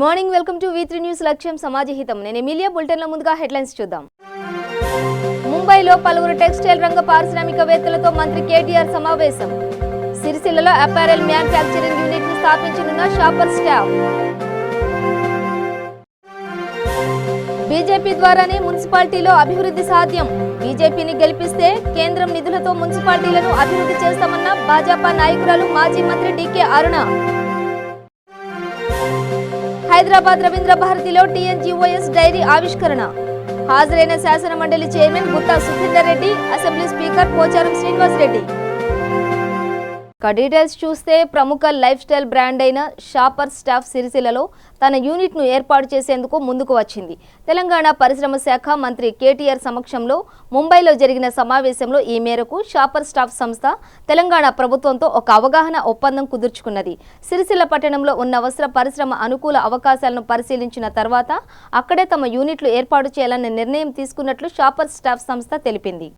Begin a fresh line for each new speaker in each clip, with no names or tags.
Morning welcome to V3 news లక్ష్యం సమాజహితం. నేను Emilia. బులెటిన్లో ముందుగా హెడ్లైన్స్ చూద్దాం. ముంబైలో పలువురు టెక్స్టైల్ రంగ పారిశ్రామికవేత్తలతో మంత్రి కేటీఆర్ సమావేశం. సిరిసిల్లలో అపారెల్ మ్యానుఫ్యాక్చరింగ్ యూనిట్ ని స్థాపించనున్న షాపర్ స్టాఫ్. బీజేపీ ద్వారానే మున్సిపాలిటీలో అభివృద్ధి సాధ్యం. బీజేపీని గెలిపిస్తే కేంద్రం నిధులతో మున్సిపాలిటీలను అభివృద్ధి చేస్తామన్న భాజపా నాయకురాలు మాజీ మంత్రి డీకే అరుణ. హైదరాబాద్ రవీంద్ర భారతిలో TNGOS డైరీ ఆవిష్కరణ. హాజరైన శాసన మండలి chairman Gutta Sukhender Reddy, assembly speaker Pocharam Srinivas Reddy. Details చూస్తే ప్రముఖ లైఫ్ స్టైల్ బ్రాండ్ అయిన షాపర్ స్టాఫ్ సిరిసిల్లలో తన యూనిట్ ను ఏర్పాటు చేసేందుకు ముందుకు వచ్చింది. తెలంగాణ పరిశ్రమ శాఖ మంత్రి కేటీఆర్ సమక్షంలో ముంబైలో జరిగిన సమావేశంలో ఈ మేరకు షాపర్ స్టాఫ్ సంస్థ తెలంగాణ ప్రభుత్వంతో ఒక అవగాహన ఒప్పందం కుదుర్చుకున్నది. సిరిసిల్ల పట్టణంలో ఉన్న వస్త్ర పరిశ్రమ అనుకూల అవకాశాలను పరిశీలించిన తర్వాత అక్కడే తమ యూనిట్లు ఏర్పాటు చేయాలనే నిర్ణయం తీసుకున్నట్లు షాపర్ స్టాఫ్ సంస్థ తెలిపింది.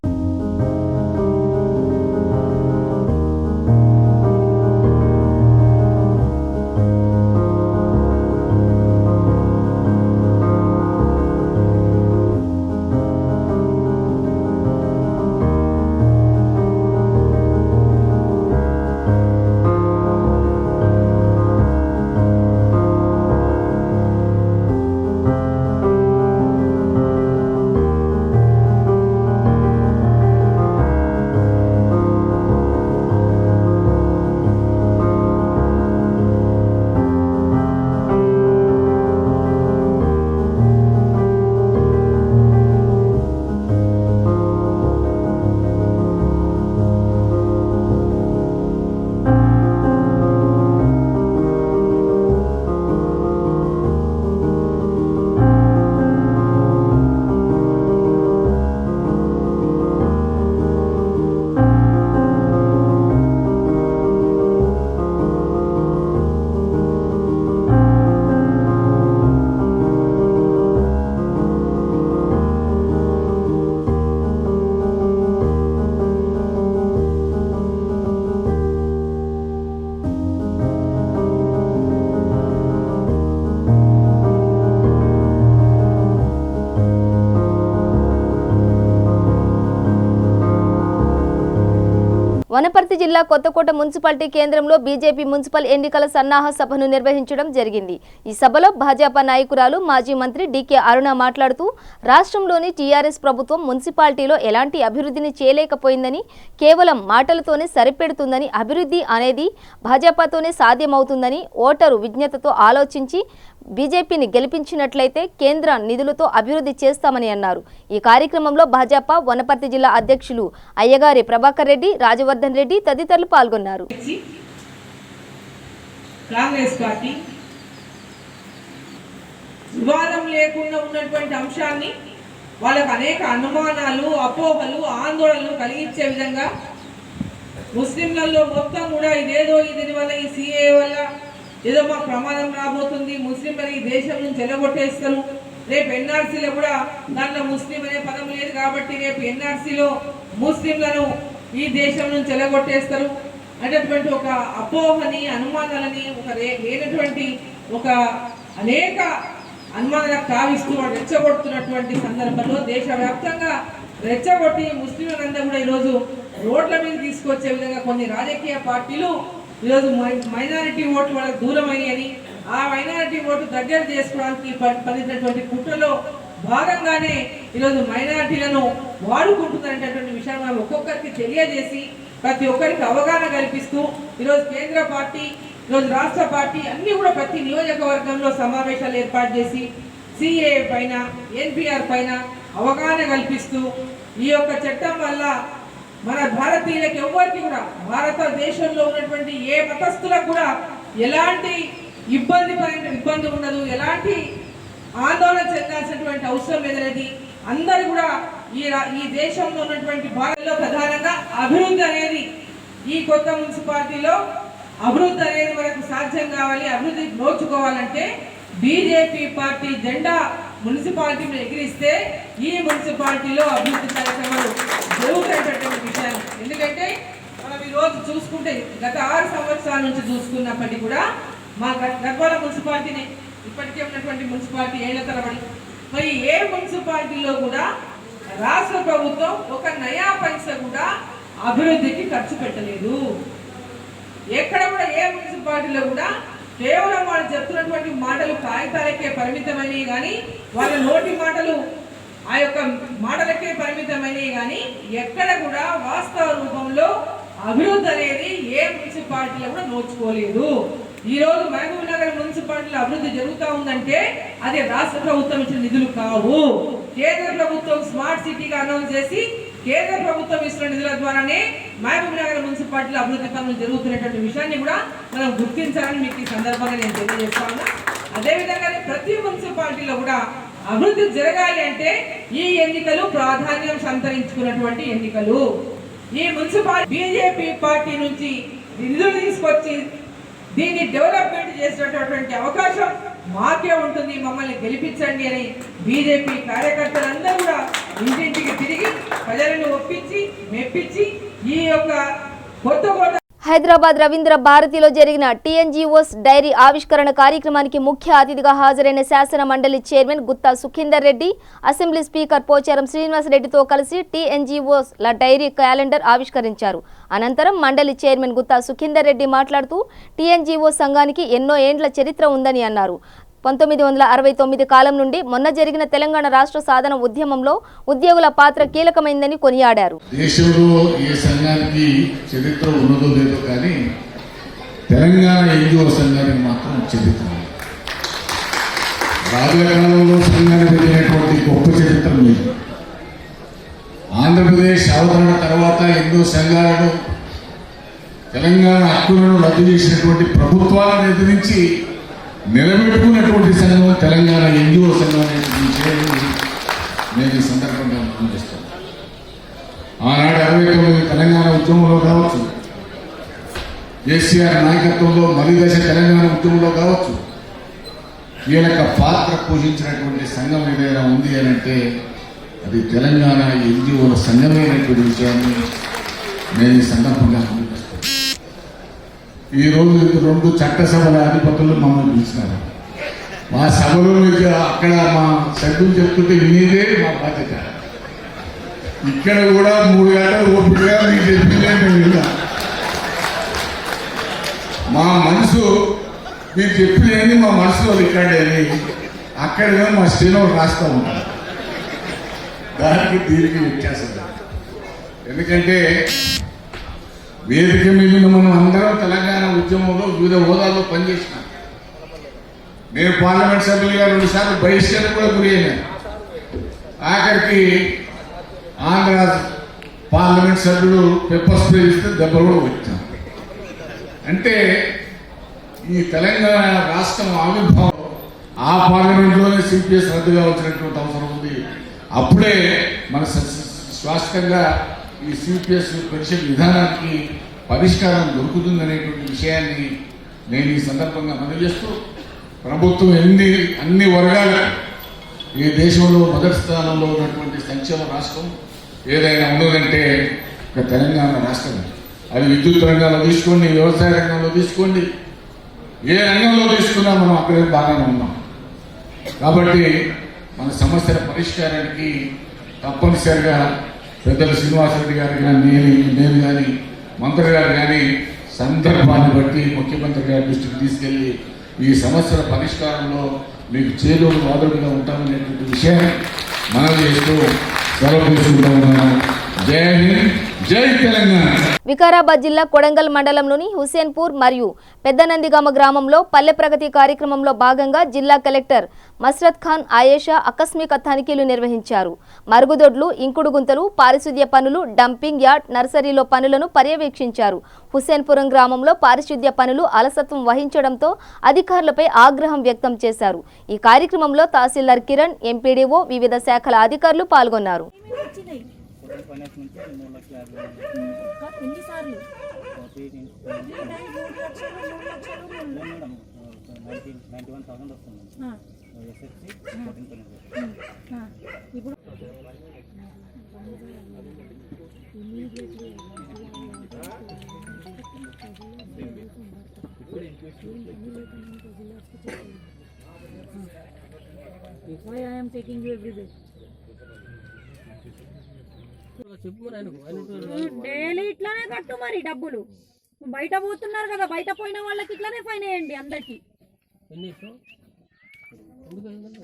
వనపర్తి జిల్లా కొత్తకోట మున్సిపాలిటీ కేంద్రంలో బీజేపీ మున్సిపల్ ఎన్నికల సన్నాహ సభను నిర్వహించడం జరిగింది. ఈ సభలో భాజపా నాయకురాలు మాజీ మంత్రి డీకే అరుణ మాట్లాడుతూ రాష్ట్రంలోని టీఆర్ఎస్ ప్రభుత్వం మున్సిపాలిటీలో ఎలాంటి అభివృద్ధిని చేయలేకపోయిందని, కేవలం మాటలతోనే సరిపెడుతుందని, అభివృద్ధి అనేది భాజపాతోనే సాధ్యమవుతుందని, ఓటరు విజ్ఞతతో ఆలోచించి బీజేపీని గెలిపించినట్లయితే కేంద్ర నిధులతో అభివృద్ధి చేస్తామని అన్నారు. ఈ కార్యక్రమంలో భాజపా వనపర్తి జిల్లా అధ్యక్షులు అయ్యగారి ప్రభాకర్ రెడ్డి, రాజవర్ధన్ రెడ్డి తదితరులు పాల్గొన్నారు.
కాంగ్రెస్ పార్టీ వివాదం లేకుండా ఉన్నటువంటి అంశాన్ని వాళ్ళకు అనేక అనుమానాలు, అపోహలు, ఆందోళనలు కలిగించే విధంగా ముస్లింలలో మొత్తం కూడా ఇదేదో దీనివల్ల ఈ CAA వల్ల ఏదో మా ప్రమాదం రాబోతుంది, ముస్లింలని ఈ దేశం నుంచి ఎలగొట్టేస్తారు, రేపు NRCలో కూడా దాంట్లో ముస్లిం అనే పదం లేదు కాబట్టి రేపు NRCలో ముస్లింలను ఈ దేశం నుంచి ఎలగొట్టేస్తారు అనేటువంటి ఒక అపోహని, అనుమానాలని, ఒక లేనటువంటి ఒక అనేక అనుమానాలకు తావిస్తూ రెచ్చగొడుతున్నటువంటి సందర్భంలో దేశవ్యాప్తంగా రెచ్చగొట్టి ముస్లింలందరూ కూడా ఈరోజు రోడ్ల మీద తీసుకొచ్చే విధంగా కొన్ని రాజకీయ పార్టీలు ఈరోజు మైనారిటీ ఓట్లు వాళ్ళకి దూరం అయ్యని, ఆ మైనారిటీ ఓటు దగ్గర చేసుకోవడానికి పడినటువంటి కుట్రలో భాగంగానే ఈరోజు మైనారిటీలను వాడుకుంటున్నటువంటి విషయం మనం ఒక్కొక్కరికి తెలియజేసి ప్రతి ఒక్కరికి అవగాహన కల్పిస్తూ ఈరోజు కేంద్ర పార్టీ, ఈరోజు రాష్ట్ర పార్టీ అన్ని కూడా ప్రతి నియోజకవర్గంలో సమావేశాలు ఏర్పాటు చేసి CAA పైన, NPR పైన అవగాహన కల్పిస్తూ ఈ యొక్క చట్టం వల్ల మన భారతీయులకు ఎవరికి కూడా భారతదేశంలో ఉన్నటువంటి ఏ మతస్థులకు కూడా ఎలాంటి ఇబ్బంది ఉండదు, ఎలాంటి ఆందోళన చెందాల్సినటువంటి అవసరం లేదనేది అందరూ కూడా ఈ దేశంలో ఉన్నటువంటి భారతలో ప్రధానంగా అభివృద్ధి అనేది ఈ కొత్త మున్సిపాలిటీలో అభివృద్ధి అనేది మనకు సాధ్యం కావాలి. అభివృద్ధి నోచుకోవాలంటే బీజేపీ పార్టీ జెండా మున్సిపాలిటీని ఎగిరిస్తే ఈ మున్సిపాలిటీలో అభివృద్ధి కార్యక్రమాలు జరుగుతున్నటువంటి విషయాన్ని. ఎందుకంటే మనం ఈరోజు చూసుకుంటే గత 6 సంవత్సరాల నుంచి చూసుకున్నప్పటికీ కూడా మా గద్వాల మున్సిపాలిటీని ఇప్పటికే ఉన్నటువంటి మున్సిపాలిటీ ఏళ్ల తరబడి. మరి ఏ మున్సిపాలిటీలో కూడా రాష్ట్ర ప్రభుత్వం ఒక నయా పైసా కూడా అభివృద్ధికి ఖర్చు పెట్టలేదు. ఎక్కడ కూడా ఏ మున్సిపాలిటీలో కూడా కేవలం వాళ్ళు చెప్తున్నటువంటి మాటలు కాగితాలకే పరిమితమైనవి కానీ, వాళ్ళ నోటి మాటలు ఆ యొక్క మాటలకే పరిమితమైనవి కానీ ఎక్కడ కూడా వాస్తవ రూపంలో అభివృద్ధి అనేది ఏ మున్సిపాలిటీలో కూడా నోచుకోలేదు. ఈ రోజు మహబూబ్ నగర్ మున్సిపాలిటీలో అభివృద్ధి జరుగుతూ ఉందంటే అది రాష్ట్ర ప్రభుత్వం ఇచ్చిన నిధులు కావు. కేంద్ర ప్రభుత్వం స్మార్ట్ సిటీగా అనౌన్స్ చేసి కేంద్ర ప్రభుత్వం ఇస్తున్న నిధుల ద్వారానే మహబూబ్ నగర్ మున్సిపాలిటీలో అభివృద్ధి పనులు జరుగుతున్నటువంటి విషయాన్ని కూడా మనం గుర్తించాలని మీకు ఈ సందర్భంగా నేను తెలియజేస్తాను. అదేవిధంగానే ప్రతి మున్సిపాలిటీలో కూడా అభివృద్ధి జరగాలి అంటే ఈ ఎన్నికలు ప్రాధాన్యం సంతరించుకున్నటువంటి ఎన్నికలు. ఈ మున్సిపాలిటీ బీజేపీ పార్టీ నుంచి నిధులు తీసుకొచ్చి దీన్ని డెవలప్మెంట్ చేసేటటువంటి అవకాశం మాకే ఉంటుంది, మమ్మల్ని గెలిపించండి అని బీజేపీ కార్యకర్తలందరూ కూడా ఇంటింటికి తిరిగి ప్రజలను ఒప్పించి మెప్పించి ఈ యొక్క కొత్తకోట
హైదరాబాద్ రవీంద్ర భారతిలో జరిగిన టీఎన్జీఓస్ డైరీ ఆవిష్కరణ కార్యక్రమానికి ముఖ్య అతిథిగా హాజరైన శాసన మండలి chairman Gutta Sukhender Reddy, assembly speaker Pocharam Srinivas రెడ్డితో కలిసి టీఎన్జీఓస్ ల డైరీ క్యాలెండర్ ఆవిష్కరించారు. అనంతరం మండలి చైర్మన్ గుత్తా సుఖేందర్ రెడ్డి మాట్లాడుతూ టీఎన్జీఓ సంఘానికి ఎన్నో ఏండ్ల చరిత్ర ఉందని అన్నారు. 1969 కాలం నుండి మొన్న జరిగిన తెలంగాణ రాష్ట్ర సాధన ఉద్యమంలో ఉద్యోగుల పాత్ర కీలకమైందని కొనియాడారు.
దేశంలో ఏ సంఘానికి చరిత్ర ఉన్నదో లేదో కానీ తెలంగాణ ఎన్జిఓ సంఘానికి మాత్రం చరిత్ర. రాబోయే కాలంలో సంఘానికి జరిగినటువంటి గొప్ప చరిత్ర లేదు. ఆంధ్రప్రదేశ్ అవతరణ తర్వాత ఎన్నో సంఘాలను తెలంగాణ హక్కులను రద్దు చేసినటువంటి ప్రభుత్వాలను ఎదిరించి నిలబెట్టుకున్నటువంటి సంఘం తెలంగాణ ఎన్జిఓ సంఘం నేను ఈ సందర్భంగా ఆనందిస్తాను. ఆనాడు 69 తెలంగాణ ఉద్యమంలో కావచ్చు, కేసీఆర్ నాయకత్వంలో మలిదశ తెలంగాణ ఉద్యమంలో కావచ్చు, కీలక పాత్ర పోషించినటువంటి సంఘం ఏదైనా ఉంది అని అంటే అది తెలంగాణ ఎన్జిఓల సంఘమైనటువంటి విషయాన్ని నేను ఈ సందర్భంగా ఆనందిస్తాను. ఈరోజు 2 చట్టసభల అధిపతులు మమ్మల్ని పిలిచినారు. మా సభలో అక్కడ మా సభ్యులు చెప్తుంటే వినేదే మా బాధ్యత. ఇక్కడ కూడా 3 గంటలు ఓపికగా మీకు చెప్పిందే మేము విన్నాం. మా మనసు మీరు చెప్పినది మా మనసులో రికార్డ్ అని అక్కడగా మా శ్రీనోడు రాస్తూ ఉంటారు. దానికి దీనికి వ్యత్యాసం. ఎందుకంటే వేదిక మీద మనం అందరం తెలంగాణ ఉద్యమంలో వివిధ హోదాల్లో పనిచేసినాం. నేను పార్లమెంట్ సభ్యులుగా 2 సార్లు బహిష్కరణ కూడా గురయ్యాను. ఆఖరికి ఆంధ్ర పార్లమెంట్ సభ్యుడు పెప్పర్ స్ప్రే ఇస్తే దెబ్బలు కూడా వచ్చాం. అంటే ఈ తెలంగాణ రాష్ట్రం ఆవిర్భావం ఆ పార్లమెంట్లోనే సిపిఎస్ రద్దు కావాల్సినటువంటి అవసరం ఉంది. అప్పుడే మన శాశ్వతంగా ఈ సిపిఎస్ పెన్షన్ విధానానికి పరిష్కారం దొరుకుతుందనేటువంటి విషయాన్ని నేను ఈ సందర్భంగా మనవి చేస్తూ, ప్రభుత్వం అన్ని వర్గాల ఈ దేశంలో మొదటి స్థానంలో ఉన్నటువంటి సంక్షేమ రాష్ట్రం ఏదైనా ఉన్నదంటే ఒక తెలంగాణ రాష్ట్రం. అది విద్యుత్ రంగంలో తీసుకోండి, వ్యవసాయ రంగంలో తీసుకోండి, ఏ రంగంలో తీసుకున్నా మనం అక్కడే బాగానే ఉన్నాం. కాబట్టి మన సమస్యల పరిష్కారానికి తప్పనిసరిగా పెద్దలు శ్రీనివాసరెడ్డి గారు కానీ నేను కానీ మంత్రి గారు కానీ సందర్భాన్ని బట్టి ముఖ్యమంత్రి గారి దృష్టికి తీసుకెళ్లి ఈ సమస్యల పరిష్కారంలో మీకు చేదోడు వాదోడుగా ఉంటామనేటువంటి విషయాన్ని మనం చేస్తూ సెలవు తీసుకుంటామన్నాను. జై హింద్, జై తెలంగాణ.
వికారాబాద్ జిల్లా కొడంగల్ మండలంలోని హుసేన్పూర్ మరియు పెద్దనందిగామ గ్రామంలో పల్లె ప్రగతి కార్యక్రమంలో భాగంగా జిల్లా కలెక్టర్ మస్రత్ ఖాన్ ఆయేషా ఆకస్మిక తనిఖీలు నిర్వహించారు. మరుగుదొడ్లు, ఇంకుడు గుంతలు, పారిశుద్ధ్య పనులు, డంపింగ్ యార్డ్, నర్సరీలో పనులను పర్యవేక్షించారు. హుసేన్పురం గ్రామంలో పారిశుద్ధ్య పనులు అలసత్వం వహించడంతో అధికారులపై ఆగ్రహం వ్యక్తం చేశారు. ఈ కార్యక్రమంలో తహసీల్దార్ కిరణ్, ఎంపీడీఓ, వివిధ శాఖల అధికారులు పాల్గొన్నారు.
Why I am taking you every day? Daily ఇట్లానే కట్టు మరి డబ్బులు. బయట పోతున్నారు కదా, బయట పోయిన వాళ్ళకి ఇట్లానే ఫైన్ వేయండి అందరికి. ఎందుకంటే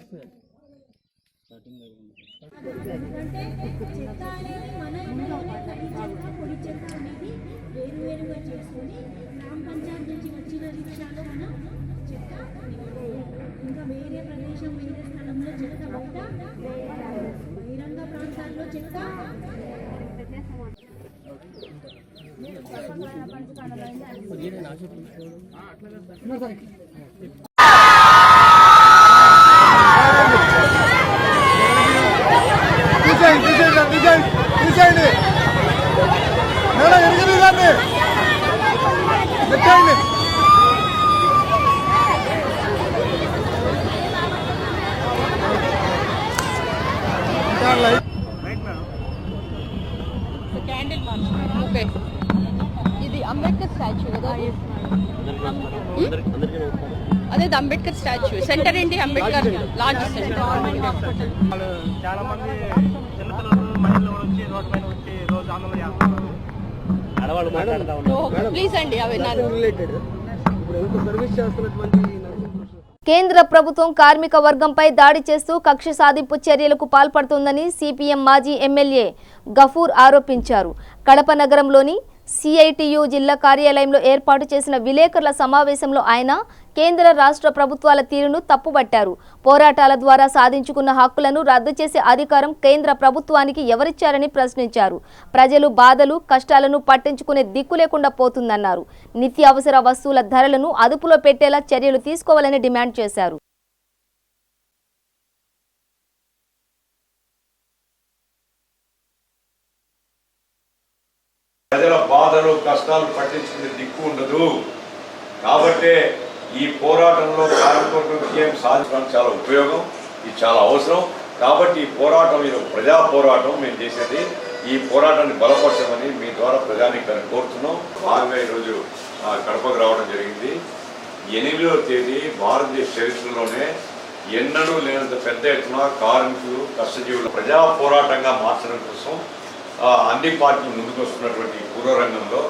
చెత్త అనేది మన ఇంట్లోనే తడి చెత్త పొడి చెత్త అనేది వేరువేరుగా చేసుకొని గ్రామ పంచాయతీ నుంచి వచ్చిన రిక్షాలో మనం చెత్త ఇంకా వేరే ప్రదేశం వేరే స్థలంలో చెత్త బహిరంగ ప్రాంతాల్లో చెత్త
ఇది అంబేద్కర్ స్టాచ్యూ కదా, అదే అంబేద్కర్ స్టాచ్యూ సెంటర్ ఏంటి? Ambedkar large centre.
చాలా మంది చిన్నపిల్లలు మహిళలు వచ్చి రోడ్డు పైన వచ్చి రోజు ఆందోళన చేస్తున్నారు.
ప్లీజ్ అండి అవి
కేంద్ర ప్రభుత్వం కార్మిక వర్గంపై దాడి చేస్తూ కక్ష సాధింపు చర్యలకు పాల్పడుతోందని సిపిఎం మాజీ ఎమ్మెల్యే గఫూర్ ఆరోపించారు. కడప నగరంలోని సిఐటియు జిల్లా కార్యాలయంలో ఏర్పాటు చేసిన విలేకరుల సమావేశంలో ఆయన కేంద్ర రాష్ట్ర ప్రభుత్వాల తీరును తప్పుబట్టారు. పోరాటాల ద్వారా సాధించుకున్న హక్కులను రద్దు చేసే అధికారం కేంద్ర ప్రభుత్వానికి ఎవరిచ్చారని ప్రశ్నించారు. ప్రజలు బాధలు కష్టాలను పట్టించుకునే దిక్కు లేకుండా పోతుందన్నారు. నిత్యావసర వస్తువుల ధరలను అదుపులో పెట్టేలా చర్యలు తీసుకోవాలని డిమాండ్ చేశారు.
ప్రజల బాధలు కష్టాలు పట్టించుకునే దిక్కు ఉండదు. కాబట్టి ఈ పోరాటంలో కార్మికులకు ఏం సాధించడం చాలా ఉపయోగం, ఇది చాలా అవసరం. కాబట్టి ఈ పోరాటం ఇది ప్రజా పోరాటం మేము చేసేది. ఈ పోరాటాన్ని బలపరచమని మీ ద్వారా ప్రజానీకాన్ని కోరుతున్నాం. భాగంగా ఈరోజు కడపకు రావడం జరిగింది. 8వ తేదీ భారతదేశ చరిత్రలోనే ఎన్నడూ లేనంత పెద్ద ఎత్తున కార్మికులు కష్టజీవులు ప్రజా పోరాటంగా మార్చడం కోసం అన్ని పార్టీలు ముందుకు వస్తున్నటువంటి పూర్వరంగంలో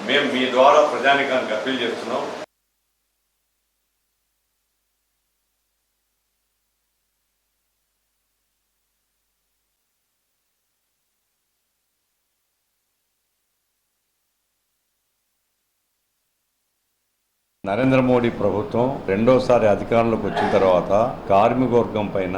మేము మీ ద్వారా ప్రజానీకానికి అప్పీల్ చేస్తున్నాం. నరేంద్ర మోడీ ప్రభుత్వం రెండోసారి అధికారంలోకి వచ్చిన తర్వాత కార్మిక వర్గం పైన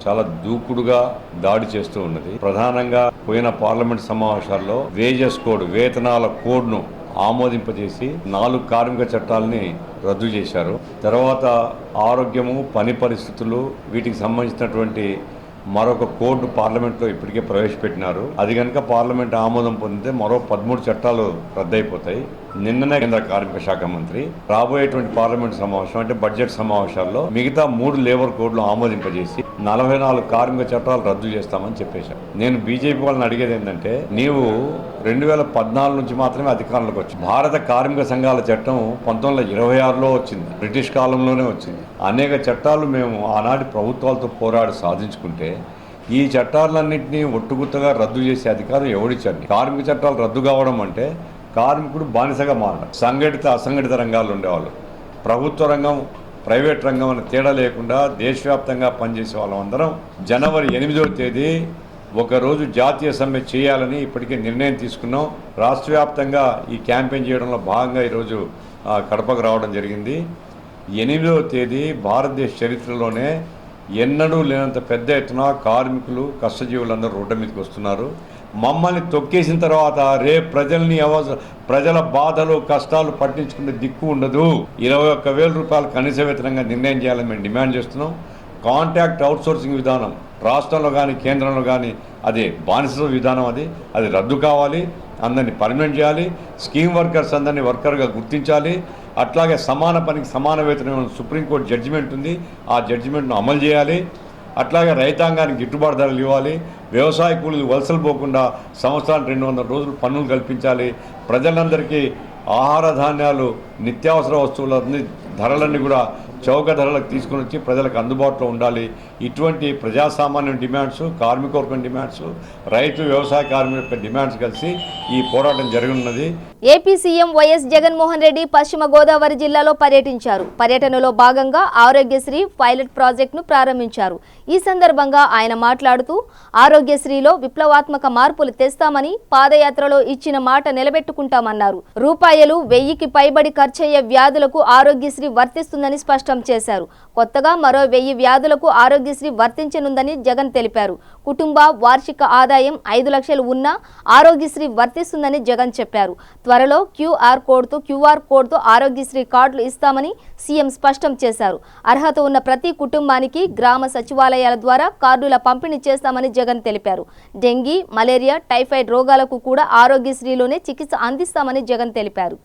చాలా దూకుడుగా దాడి చేస్తూ ఉన్నది. ప్రధానంగా పోయిన పార్లమెంట్ సమావేశాల్లో వేజెస్ కోడ్, వేతనాల కోడ్ను ఆమోదింపజేసి 4 కార్మిక చట్టాలని రద్దు చేశారు. తర్వాత ఆరోగ్యము, పని పరిస్థితులు, వీటికి సంబంధించినటువంటి మరొక కోడ్ పార్లమెంట్లో ఇప్పటికే ప్రవేశపెట్టినారు. అది కనుక పార్లమెంట్ ఆమోదం పొందితే మరో 13 చట్టాలు రద్దయిపోతాయి. నిన్ననే కేంద్ర కార్మిక శాఖ మంత్రి రాబోయేటువంటి పార్లమెంట్ సమావేశం అంటే బడ్జెట్ సమావేశాల్లో మిగతా 3 లేబర్ కోడ్లు ఆమోదింపజేసి 44 కార్మిక చట్టాలు రద్దు చేస్తామని చెప్పేశారు. నేను బీజేపీ వాళ్ళని అడిగేది ఏంటంటే, నీవు 2014 నుంచి మాత్రమే అధికారంలోకి వచ్చి భారత కార్మిక సంఘాల చట్టం 1926లో వచ్చింది, బ్రిటిష్ కాలంలోనే వచ్చింది. అనేక చట్టాలు మేము ఆనాటి ప్రభుత్వాలతో పోరాడి సాధించుకుంటే ఈ చట్టాలన్నింటినీ ఒట్టుగుత్తగా రద్దు చేసే అధికారం ఎవడిచ్చారు? కార్మిక చట్టాలు రద్దు కావడం అంటే కార్మికుడు బానిసగా మారడం. సంఘటిత అసంఘటిత రంగాల్లో ఉండేవాళ్ళు, ప్రభుత్వ రంగం ప్రైవేట్ రంగం అని తేడా లేకుండా దేశవ్యాప్తంగా పనిచేసే వాళ్ళం అందరం జనవరి 8వ తేదీ ఒకరోజు జాతీయ సమ్మె చేయాలని ఇప్పటికే నిర్ణయం తీసుకున్నాం. రాష్ట్ర వ్యాప్తంగా ఈ క్యాంపెయిన్ చేయడంలో భాగంగా ఈరోజు కడపకు రావడం జరిగింది. 8వ తేదీ భారతదేశ చరిత్రలోనే ఎన్నడూ లేనంత పెద్ద ఎత్తున కార్మికులు కష్టజీవులందరూ రోడ్డు మీదకి వస్తున్నారు. మమ్మల్ని తొక్కేసిన తర్వాత రేపు ప్రజల బాధలు కష్టాలు పట్టించుకునే దిక్కు ఉండదు. 21,000 రూపాయలు కనీస వేతనంగా నిర్ణయం చేయాలని మేము డిమాండ్ చేస్తున్నాం. కాంట్రాక్ట్ అవుట్సోర్సింగ్ విధానం రాష్ట్రంలో కానీ కేంద్రంలో కానీ అది బానిస విధానం, అది రద్దు కావాలి. అందరినీ పర్మనెంట్ చేయాలి. స్కీమ్ వర్కర్స్ అందరినీ వర్కర్గా గుర్తించాలి. అట్లాగే సమాన పనికి సమాన వేతనం సుప్రీంకోర్టు జడ్జిమెంట్ ఉంది, ఆ జడ్జిమెంట్ను అమలు చేయాలి. అట్లాగే రైతాంగానికి గిట్టుబాటు ధరలు ఇవ్వాలి. వ్యవసాయ కూలీలు వలసలు పోకుండా సంవత్సరానికి 200 రోజులు పన్నులు కల్పించాలి. ప్రజలందరికీ ఆహార ధాన్యాలు, నిత్యావసర వస్తువుల ధరలన్నీ కూడా చౌక ధరలకు తీసుకుని వచ్చి ప్రజలకు అందుబాటులో ఉండాలి. ఇటువంటి ప్రజాసామాన్యం డిమాండ్స్, కార్మికవర్గం డిమాండ్స్, రైతు వ్యవసాయ కార్మికుల డిమాండ్స్ కలిసి ఈ పోరాటం జరగనున్నది.
AP CM YS Jaganmohan Reddy Paschima Godavari జిల్లాలో పర్యటించారు. పర్యటనలో భాగంగా ఆరోగ్యశ్రీ పైలట్ ప్రాజెక్టును ప్రారంభించారు. ఈ సందర్భంగా ఆయన మాట్లాడుతూ ఆరోగ్యశ్రీలో విప్లవాత్మక మార్పులు తెస్తామని, పాదయాత్రలో ఇచ్చిన మాట నిలబెట్టుకుంటామన్నారు. ₹1000కి పైబడి ఖర్చయ్యే వ్యాధులకు ఆరోగ్యశ్రీ వర్తిస్తుందని స్పష్టం చేశారు. కొత్తగా మరో 1000 వ్యాధులకు ఆరోగ్యశ్రీ వర్తించనుందని జగన్ తెలిపారు. కుటుంబ వార్షిక ఆదాయం 5 లక్షలు ఉన్నా ఆరోగ్యశ్రీ వర్తిస్తుందని జగన్ చెప్పారు. త్వరలో క్యూఆర్ కోడ్తో ఆరోగ్యశ్రీ కార్డులు ఇస్తామని సీఎం స్పష్టం చేశారు. అర్హత ఉన్న ప్రతి కుటుంబానికి గ్రామ సచివాలయాల ద్వారా కార్డుల పంపిణీ చేస్తామని జగన్ తెలిపారు. డెంగీ, మలేరియా, టైఫాయిడ్ రోగాలకు కూడా ఆరోగ్యశ్రీలోనే చికిత్స అందిస్తామని జగన్ తెలిపారు.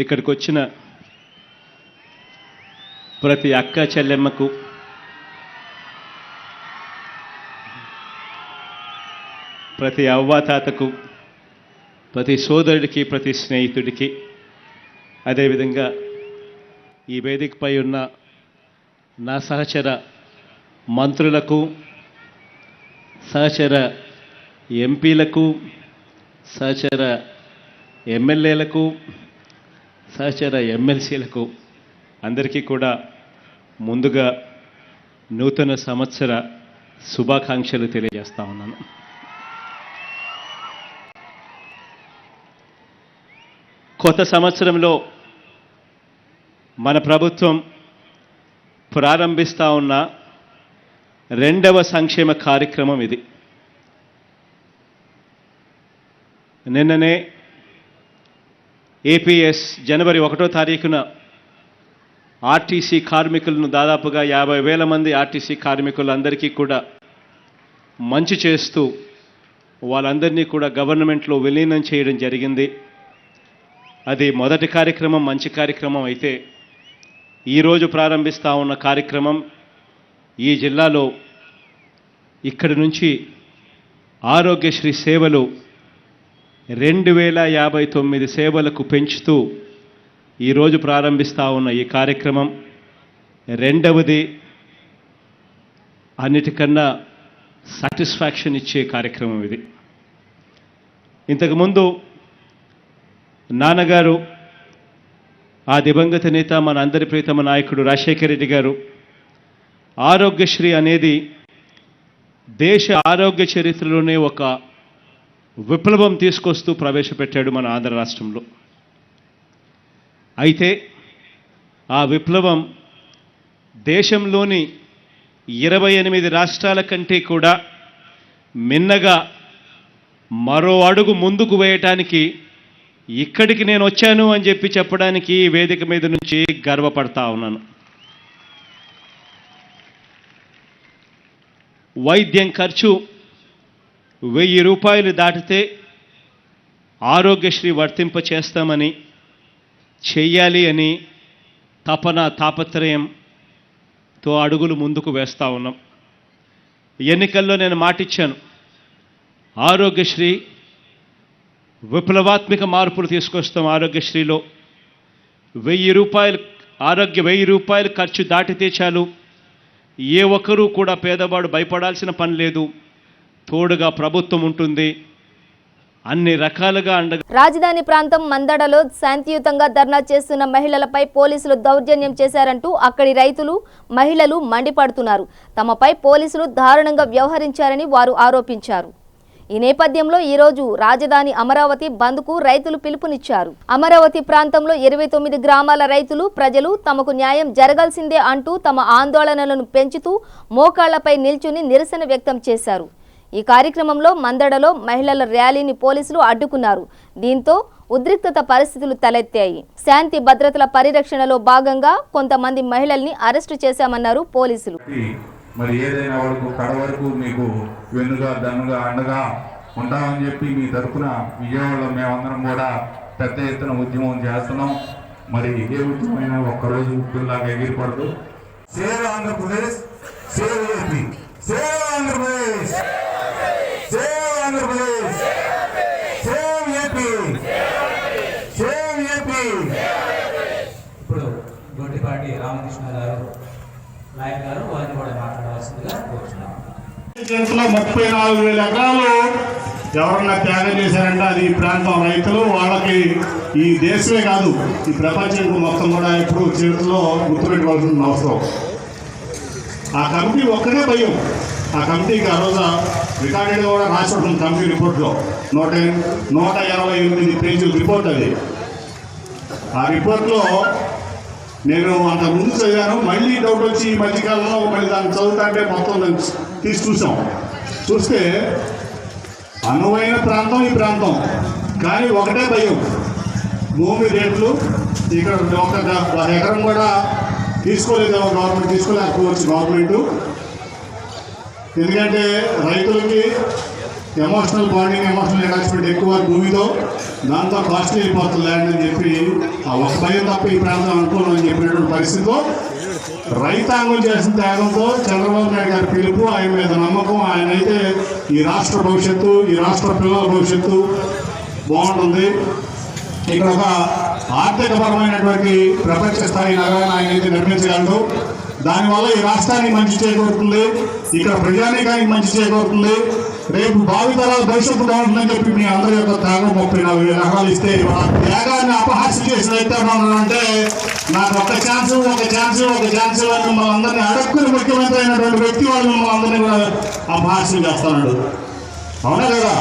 ఇక్కడికి వచ్చిన ప్రతి అక్క చెల్లెమ్మకు, ప్రతి అవ్వాతాతకు, ప్రతి సోదరుడికి, ప్రతి స్నేహితుడికి, అదేవిధంగా ఈ వేదికపై ఉన్న నా సహచర మంత్రులకు, సహచర ఎంపీలకు, సహచర ఎమ్మెల్యేలకు, సహచర ఎమ్మెల్సీలకు అందరికీ కూడా ముందుగా నూతన సంవత్సర శుభాకాంక్షలు తెలియజేస్తా ఉన్నాను. కొత్త సంవత్సరంలో మన ప్రభుత్వం ప్రారంభిస్తూ ఉన్న రెండవ సంక్షేమ కార్యక్రమం ఇది. నిన్ననే ఏపీఎస్ జనవరి 1వ తారీఖున ఆర్టీసీ కార్మికులను దాదాపుగా 50,000 మంది ఆర్టీసీ కార్మికులందరికీ కూడా మంచి చేస్తూ వాళ్ళందరినీ కూడా గవర్నమెంట్లో విలీనం చేయడం జరిగింది. అది మొదటి కార్యక్రమం, మంచి కార్యక్రమం అయితే ఈరోజు ప్రారంభిస్తూ ఉన్న కార్యక్రమం ఈ జిల్లాలో ఇక్కడి నుంచి ఆరోగ్యశ్రీ సేవలు 2059 సేవలకు పెంచుతూ ఈరోజు ప్రారంభిస్తూ ఉన్న ఈ కార్యక్రమం రెండవది అన్నిటికన్నా సాటిస్ఫాక్షన్ ఇచ్చే కార్యక్రమం ఇది. ఇంతకుముందు నాన్నగారు, ఆ దివంగత నేత మన అందరి ప్రియతమ నాయకుడు రాజశేఖర రెడ్డి గారు ఆరోగ్యశ్రీ అనేది దేశ ఆరోగ్య చరిత్రలోనే ఒక విప్లవం తీసుకొస్తూ ప్రవేశపెట్టాడు మన ఆంధ్ర రాష్ట్రంలో. అయితే ఆ విప్లవం దేశంలోని 28 రాష్ట్రాల కంటే కూడా మిన్నగా మరో అడుగు ముందుకు వేయటానికి ఇక్కడికి నేను వచ్చాను అని చెప్పడానికి ఈ వేదిక మీద నుంచి గర్వపడతా ఉన్నాను. వైద్యం ఖర్చు 1000 రూపాయలు దాటితే ఆరోగ్యశ్రీ వర్తింప చేస్తామని, చెయ్యాలి అని తపన తాపత్రయంతో అడుగులు ముందుకు వేస్తూ ఉన్నాం. ఎన్నికల్లో నేను మాటిచ్చాను, ఆరోగ్యశ్రీ విప్లవాత్మక మార్పులు తీసుకొస్తాం. ఆరోగ్యశ్రీలో 1000 రూపాయలు ఖర్చు దాటితే చాలు, ఏ ఒక్కరూ కూడా పేదవాడు భయపడాల్సిన పని లేదు, తోడుగా ప్రభుత్వం ఉంటుంది, అన్ని రకాలుగా అండగా.
రాజధాని ప్రాంతం మందడలో శాంతియుతంగా ధర్నా చేస్తున్న మహిళలపై పోలీసులు దౌర్జన్యం చేశారంటూ అక్కడి రైతులు, మహిళలు మండిపడుతున్నారు. తమపై పోలీసులు దారుణంగా వ్యవహరించారని వారు ఆరోపించారు. ఈ నేపథ్యంలో ఈరోజు రాజధాని అమరావతి బంద్కు రైతులు పిలుపునిచ్చారు. అమరావతి ప్రాంతంలో 29 గ్రామాల రైతులు, ప్రజలు తమకు న్యాయం జరగాల్సిందే అంటూ తమ ఆందోళనలను పెంచుతూ మోకాళ్లపై నిల్చుని నిరసన వ్యక్తం చేశారు. ఈ కార్యక్రమంలో మందడలో మహిళల ర్యాలీని పోలీసులు అడ్డుకున్నారు. దీంతో ఉద్రిక్తత పరిస్థితులు తలెత్తాయి. శాంతి భద్రతల పరిరక్షణలో భాగంగా కొంతమంది మహిళల్ని అరెస్టు చేశామన్నారు పోలీసులు.
మరి ఏదైనా వరకు కడ వరకు మీకు వెన్నుగా దన్నుగా అండగా ఉంటామని చెప్పి మీ తరఫున విజయవాడలో మేమందరం కూడా పెద్ద ఎత్తున ఉద్యమం చేస్తున్నాం. మరి ఏ ఉద్యమైనా ఒక్కరోజు ఉద్యమంలాగా ఎగిరిపడదు. Save Andhra Pradesh, save AP, save Andhra Pradesh, save Andhra Pradesh, save AP, save AP.
ఇప్పుడు గొడ్డిపాటి రామకృష్ణ గారు నాయక్ గారు వారిని కూడా మాట్లాడవలసిందిగా కోరుతున్నాం.
34,000 ఎకరాలు ఎవరన్నా త్యాగం చేశారంటే అది ఈ ప్రాంతం రైతులు. వాళ్ళకి ఈ దేశమే కాదు, ఈ ప్రపంచం మొత్తం కూడా ఇప్పుడు చరిత్రలో గుర్తుపెట్టుకోవాల్సిన అవసరం. ఆ కమిటీ ఒక్కడే భయం. ఆ కమిటీకి ఆ రోజు రికార్డెడ్గా కూడా రాసి ఉంటుంది కమిటీ రిపోర్ట్లో. 128 పేజీల రిపోర్ట్ అది. ఆ రిపోర్ట్లో నేను అంత ముందు చదివాను, మళ్ళీ డౌట్ వచ్చి ఈ మధ్యకాలంలో మళ్ళీ దాన్ని చదువుతుంటే మొత్తం తీసి చూస్తే అనువైన ప్రాంతం ఈ ప్రాంతం, కానీ ఒకటే భయం, భూమి రేట్లు. ఇక్కడ ఒక ఎకరం కూడా తీసుకోలేదేమో గవర్నమెంట్, తీసుకోలేకపోవచ్చు గవర్నమెంట్. ఎందుకంటే రైతులకి ఎమోషనల్ బాండింగ్, ఎమోషనల్ అటాచ్మెంట్ ఎక్కువ భూమితో, దాంతో కాస్ట్ వెళ్ళిపోతుంది ల్యాండ్ అని చెప్పి ఆ ఒక భయం తప్ప ఈ ప్రాంతం అనుకూలం అని చెప్పినటువంటి పరిస్థితిలో రైతాంగం చేసిన త్యాగంతో చంద్రబాబు నాయుడు గారి పిలుపు, ఆయన మీద నమ్మకం, ఆయన అయితే ఈ రాష్ట్ర భవిష్యత్తు, ఈ రాష్ట్ర పిల్లల భవిష్యత్తు బాగుంటుంది, ఇక్కడ ఒక ఆర్థికపరమైనటువంటి ప్రపంచ స్థాయి నగరాన్ని ఆయన అయితే నిర్మించగలడు, దానివల్ల ఈ రాష్ట్రానికి మంచి చేకూరుతుంది, ఇక్కడ ప్రజానీకానికి మంచి చేకూరుతుంది, రేపు భావితరాల భవిష్యత్తు బాగుంటుందని చెప్పి మీ అందరి యొక్క త్యాగం 34,000 ఎకరాలు ఇస్తే ఆ త్యాగాన్ని అపహాస్యం చేసిన అంటే నాకు ఒక ఛాన్స్ అని మిమ్మల్ని అందరినీ అడక్కుని ముఖ్యమంత్రి అయినటువంటి వ్యక్తి వాళ్ళు మిమ్మల్ని అందరినీ కూడా అపహాస్యం చేస్తున్నాడు. అవునా కదా?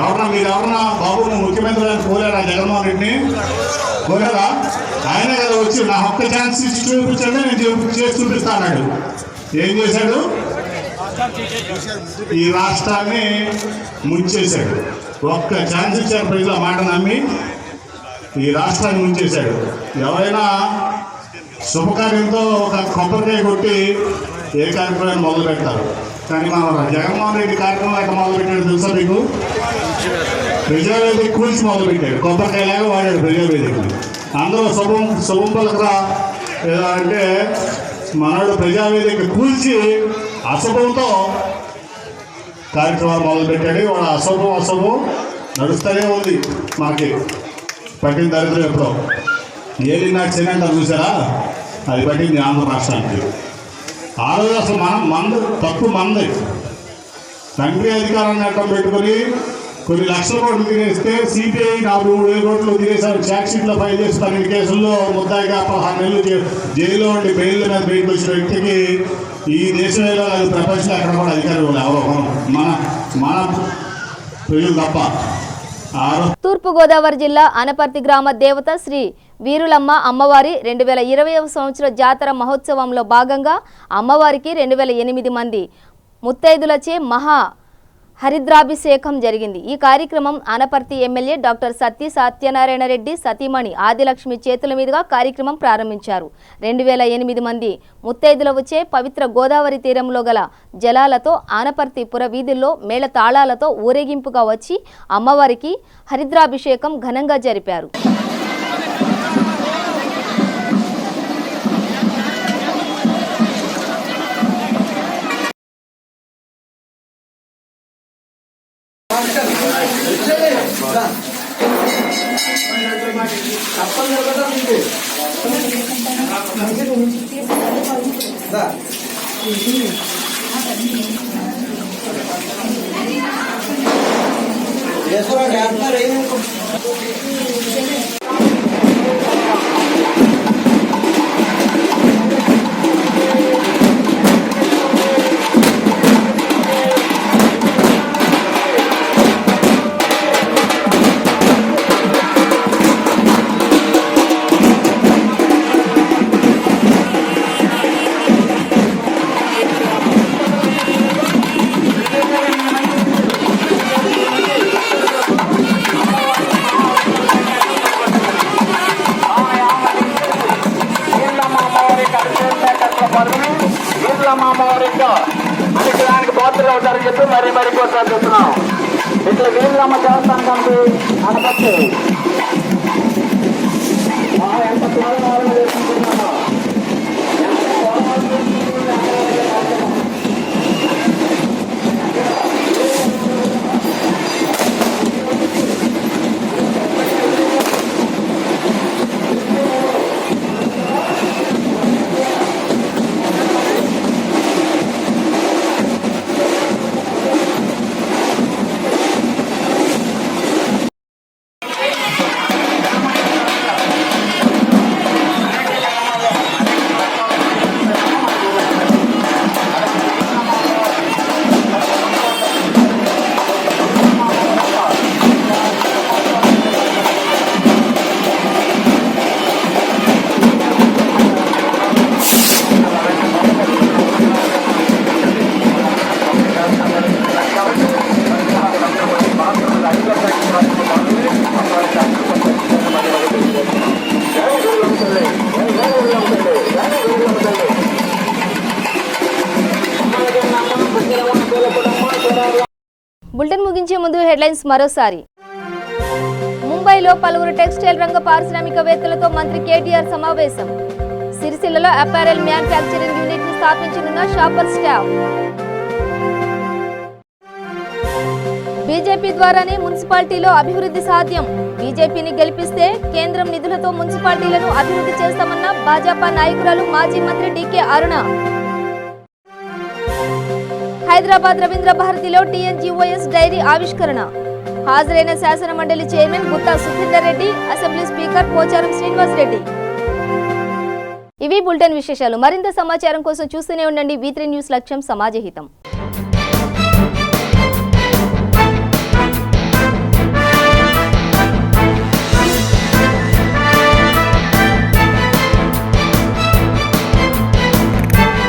ఎవరన్నా బాబు నువ్వు ముఖ్యమంత్రి అని కోరారా జగన్మోహన్ రెడ్డిని? కోరారా? ఆయనే కదా వచ్చి నా ఒక్క ఛాన్స్ ఇచ్చి చూపించండి, నేను చేసి చూపిస్తా అన్నాడు. ఏం చేశాడు? ఈ రాష్ట్రాన్ని ముంచేశాడు. ఒక్క ఛాన్స్ ఇచ్చారు ప్రజలు, మాట నమ్మి ఈ రాష్ట్రాన్ని ఉంచేశాడు. ఎవరైనా శుభకార్యంతో ఒక కొబ్బరికాయ కొట్టి ఏ కార్యక్రమాన్ని మొదలు పెడతారు, కానీ మనం జగన్మోహన్ రెడ్డి కార్యక్రమం ఎక్కడ మొదలు పెట్టాడు తెలుసా మీకు? ప్రజావేదిక కూల్చి మొదలు పెట్టాడు. కొబ్బరికాయలాగా వాడాడు ప్రజావేదికని. అందరూ శుభం పలకరా ఏదో అంటే మనోడు ప్రజావేదిక కూల్చి అశుభంతో కార్యక్రమాలు మొదలు పెట్టాడు. వాడు అశుభం నడుస్తూనే ఉంది. మనకి పట్టిన దరిద్రం ఎప్పుడో ఏలినాటి శని అంటారు చూసారా, అది పట్టింది ఆంధ్ర రాష్ట్రానికి. ఆ రోజు అసలు తప్పు మంది తండ్రి అధికారాన్ని అడ్డం పెట్టుకొని కొన్ని లక్షల కోట్లు తినేస్తే సిబిఐ 43,000 కోట్లు తినేసారు. ఛార్జ్ షీట్లో ఫైల్ చేసి 12 కేసుల్లో ముద్దాయిగా 16 నెలలు జైల్లో ఉండి బెయిల్ మీద బయటకు వచ్చిన వ్యక్తికి ఈ దేశంలో అది ప్రపంచంలో ఎక్కడ కూడా అధికారులు ఎవరో మన ప్రజలు తప్ప.
తూర్పుగోదావరి జిల్లా అనపర్తి గ్రామ దేవత శ్రీ వీరులమ్మ అమ్మవారి 2020వ సంవత్సర జాతర మహోత్సవంలో భాగంగా అమ్మవారికి 2008 మంది ముత్తైదులచే మహా హరిద్రాభిషేకం జరిగింది. ఈ కార్యక్రమం అనపర్తి ఎమ్మెల్యే డాక్టర్ సత్యనారాయణ రెడ్డి సతీమణి ఆదిలక్ష్మి చేతుల మీదుగా కార్యక్రమం ప్రారంభించారు. 2008 మంది ముత్తైదుల వచ్చే పవిత్ర గోదావరి తీరంలో గల జలాలతో ఆనపర్తి పుర వీధుల్లో మేళ తాళాలతో ఊరేగింపుగా వచ్చి అమ్మవారికి హరిద్రాభిషేకం ఘనంగా జరిపారు.
అనుగ్రహానికి పాత్రలు అవుతారని చెప్పి మరీ ప్రోత్సహిస్తున్నాం. ఇట్లా వీరులమ్మ దేవస్థానం కమిటీ అనపర్తి ఎంత కోలాహలం చేసుకుంటున్నామో
బులెటిన్ ముగించే ముందు హెడ్లైన్స్ మరోసారి. ముంబైలో పలువురు టెక్స్టైల్ రంగ పారిశ్రామికవేత్తలతో మంత్రి కేటీఆర్ సమావేశం. సిరిసిల్లలో అపారెల్ మ్యానుఫ్యాక్చరింగ్ యూనిట్ ని స్థాపించనున్న షాపర్ స్టాఫ్. బీజేపీ ద్వారానే మున్సిపాలిటీలో అభివృద్ధి సాధ్యం. బీజేపీని గెలిపిస్తే కేంద్రం నిధులతో మున్సిపాలిటీలను అభివృద్ధి చేస్తామన్న భాజపా నాయకురాలు మాజీ మంత్రి డీకే అరుణ. హైదరాబాద్ రవీంద్ర భారతిలో టీఎన్జీఓఎస్ డైరీ ఆవిష్కరణ. హాజరైన శాసన మండలి chairman Gutta Sukhender Reddy, assembly speaker Pocharam Srinivas Reddy. ఇవి బులెటిన్ విశేషాలు. మరింత సమాచారం కోసం చూస్తూనే ఉండండి V3 న్యూస్. లక్ష్యం సమాజహితం.